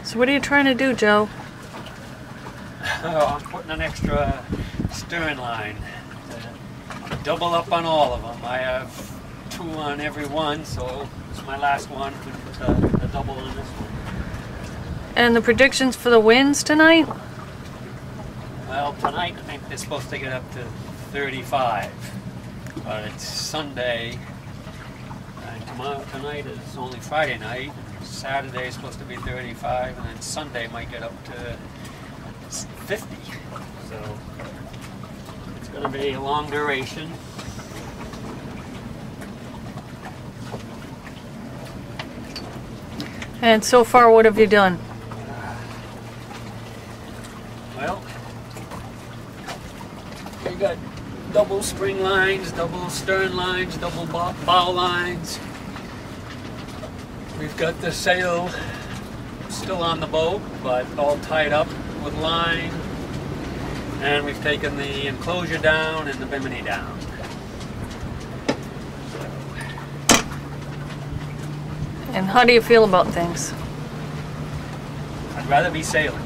So what are you trying to do, Joe? Oh, I'm putting an extra stern line to double up on all of them. I have 2 on every one, so it's my last one to put the double on this one. And the predictions for the winds tonight? Well, tonight I think they're supposed to get up to 35, but it's Sunday, and tonight is only Friday night. Saturday is supposed to be 35, and then Sunday might get up to 50. So it's going to be a long duration. And so far, what have you done? Well, we got double spring lines, double stern lines, double bow lines. We've got the sail still on the boat, but all tied up with line. And we've taken the enclosure down and the bimini down. And how do you feel about things? I'd rather be sailing.